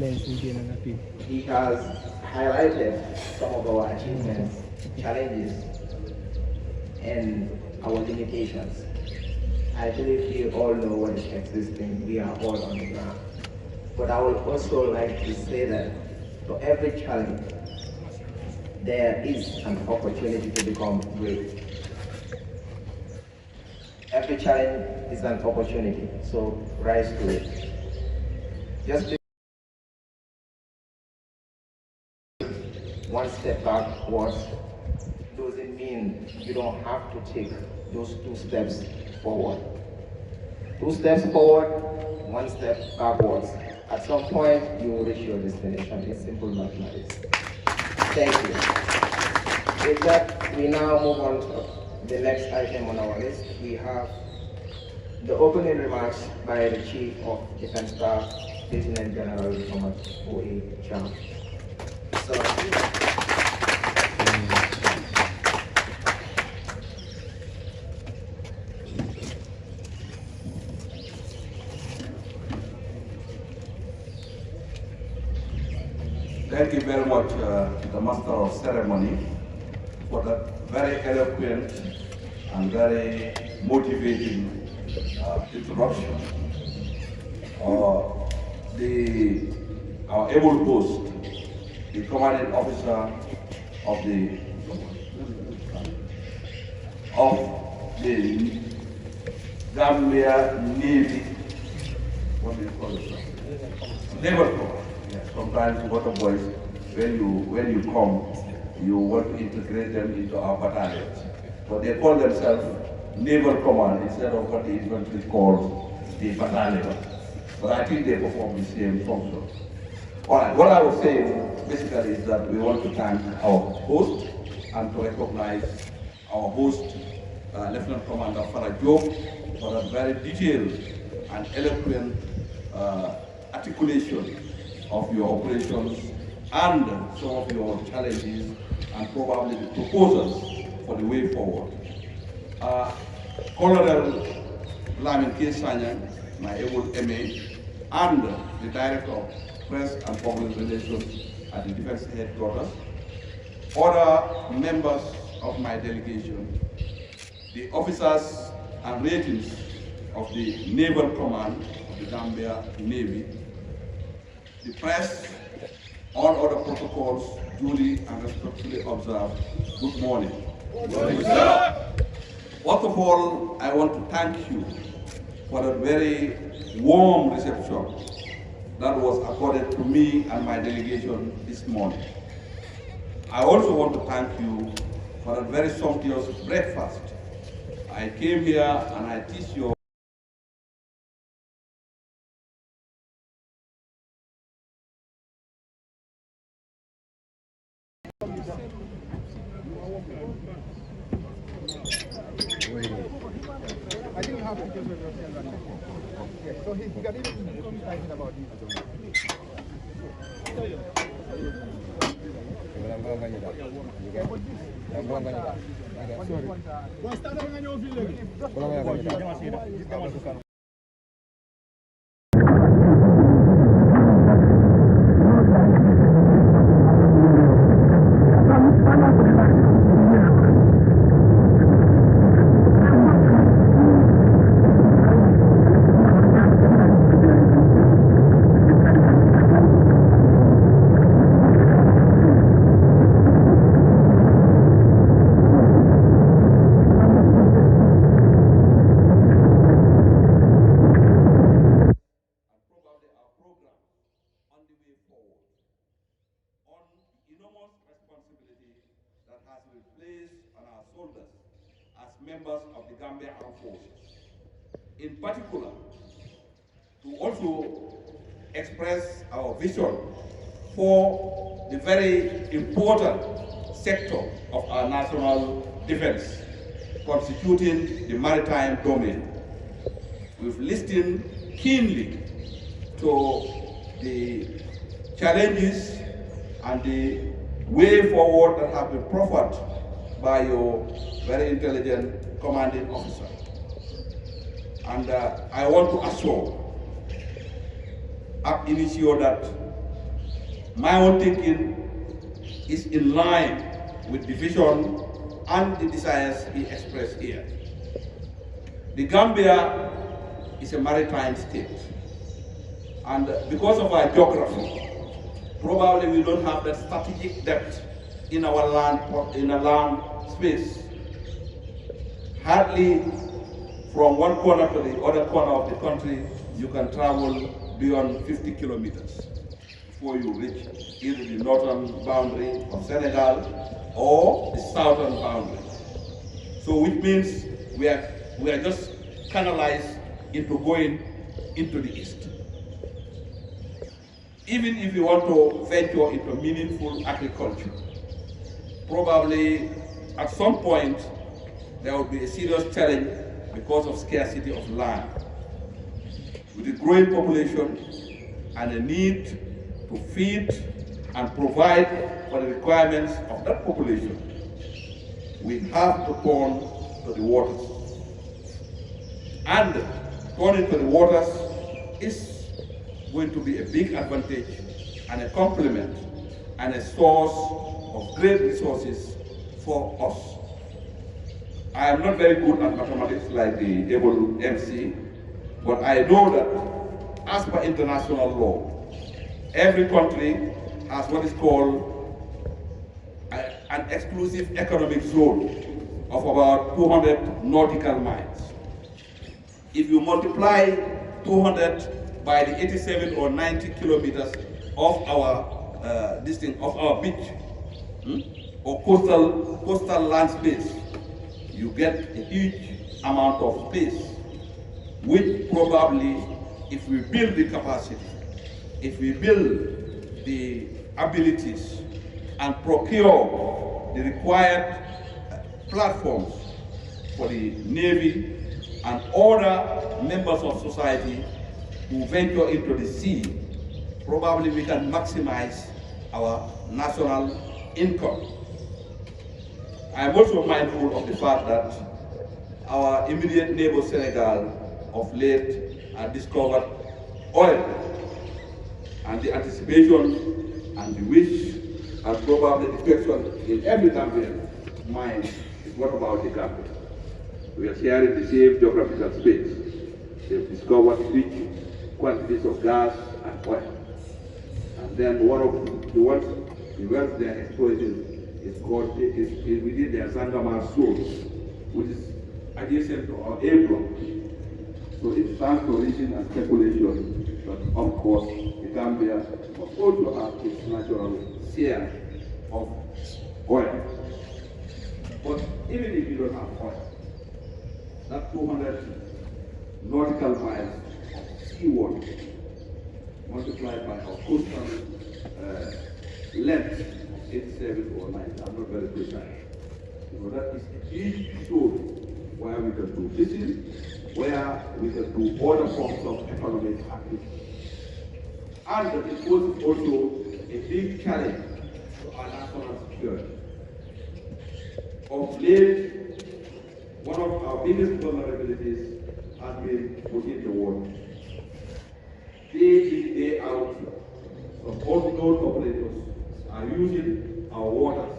He has highlighted some of our achievements, challenges, and our limitations. I believe we all know what is existing. We are all on the ground. But I would also like to say that for every challenge, there is an opportunity to become great. Every challenge is an opportunity, so rise to it. Just one step backwards doesn't mean you don't have to take those 2 steps forward. 2 steps forward, 1 step backwards. At some point, you will reach your destination. It's simple mathematics. Thank you. With that, we now move on to the next item on our list. We have the opening remarks by the Chief of Defense Staff, Lieutenant General Thomas O.A. Cham. So, thank you very much, the Master of Ceremony, for that very eloquent and very motivating introduction. Our able host, the commanding officer of the Gambia Navy, what do you call it? Naval Corps. Sometimes water boys, when you come, you want to integrate them into our battalions. But they call themselves Naval Command instead of what the infantry calls the battalion. But I think they perform the same function. All right, what I was saying basically is that we want to thank our host and to recognize our host, Lieutenant Commander Farah Diop, for a very detailed and eloquent articulation of your operations and some of your challenges and probably the proposals for the way forward. Colonel Lamin K. Sanyang, my able MA, and the Director of Press and Public Relations at the Defense Headquarters, other members of my delegation, the officers and ratings of the Naval Command of the Gambia Navy, the press, all other protocols duly and respectfully observed. Good morning. Good morning, sir. First of all, I want to thank you for a very warm reception that was accorded to me and my delegation this morning. I also want to thank you for a very sumptuous breakfast. I came here and I teach you I didn't have to give it. So he got even talking about these. members of the Gambia Armed Forces. In particular, to also express our vision for the very important sector of our national defense, constituting the maritime domain. We've listened keenly to the challenges and the way forward that have been proffered by your very intelligent commanding officer. And I want to assure ab initio that my own thinking is in line with the vision and the desires he expressed here. The Gambia is a maritime state, and because of our geography, probably we don't have that strategic depth in our land space. Hardly from one corner to the other corner of the country, you can travel beyond 50 kilometers before you reach either the northern boundary of Senegal or the southern boundary. So which means we are just canalized into going into the east. Even if you want to venture into meaningful agriculture, probably at some point there will be a serious challenge because of scarcity of land. With a growing population and a need to feed and provide for the requirements of that population, we have to turn to the waters. And turning to the waters is going to be a big advantage and a complement and a source of great resources for us. I am not very good at mathematics like the able MC, but I know that as per international law, every country has what is called an exclusive economic zone of about 200 nautical miles. If you multiply 200 by the 87 or 90 kilometers of our beach or coastal land space, you get a huge amount of space, which probably, if we build the capacity, if we build the abilities and procure the required platforms for the Navy and other members of society who venture into the sea, probably we can maximize our national income. I am also mindful of the fact that our immediate neighbor Senegal of late had discovered oil, and the anticipation and the wish and probably the question in every Gambian mind is, what about the Gambia? We are sharing the same geographical space. They've discovered huge quantities of gas and oil. And then one of the wells they are exploiting is within their Sangomar zone, which is adjacent to our A block. So it stands to reason and speculation that, of course, the Gambia must also have its natural share of oil. But even if you don't have oil, that 200 nautical miles of seawater multiplied by our coastal length, 87 or 90, I'm not very precise. So that is a huge zone where we can do fishing, where we can do other forms of economic activity. And it poses also a big challenge to our national security. Of late, one of our biggest vulnerabilities has been within the water. Day in, day out, some unknown operators are using our waters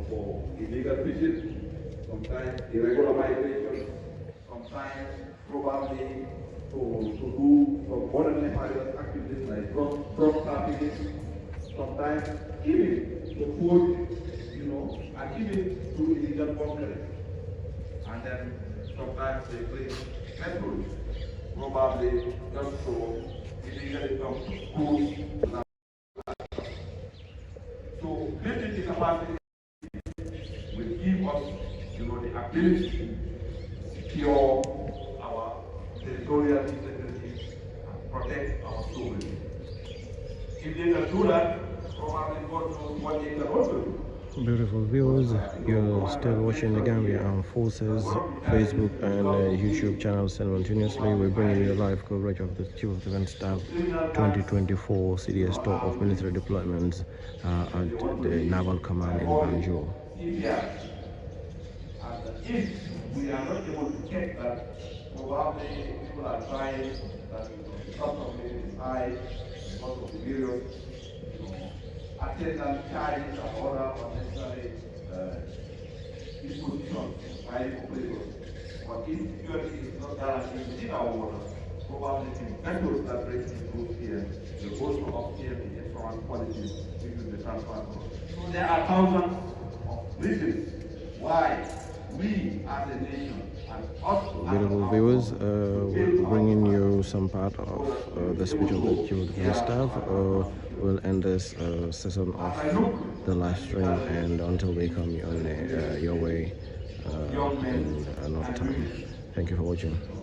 for illegal fishing, sometimes irregular migration, sometimes probably to do some other nefarious activities like drug trafficking, sometimes even to food, and even to illegal bunkering. And then sometimes they bring petrol, probably just to illegally come food. So building the capacity will give us, the ability to secure our territorial integrity and protect our sovereignty. If they can do that, probably God knows what they can also do. Beautiful viewers, you're still watching the Gambia Armed Forces Facebook and YouTube channel simultaneously. We're bringing you live coverage of the Chief of Defense Staff 2024 CDS talk of military deployments at the Naval Command in Banjul. If we are not able to check that, probably people are trying that the cost of living is high because of the various attendant charges and other unnecessary dispositions by operators. But if security is not guaranteed within our waters, probably the vessels that bring the goods here will also obtain the insurance policies which will be transferred. So there are thousands of reasons why we as a nation and us Beautiful viewers, we're bringing you some part of the speech of the Chief of Defense Staff. We'll end this session of the live stream, and until we come on your way in another time. Thank you for watching.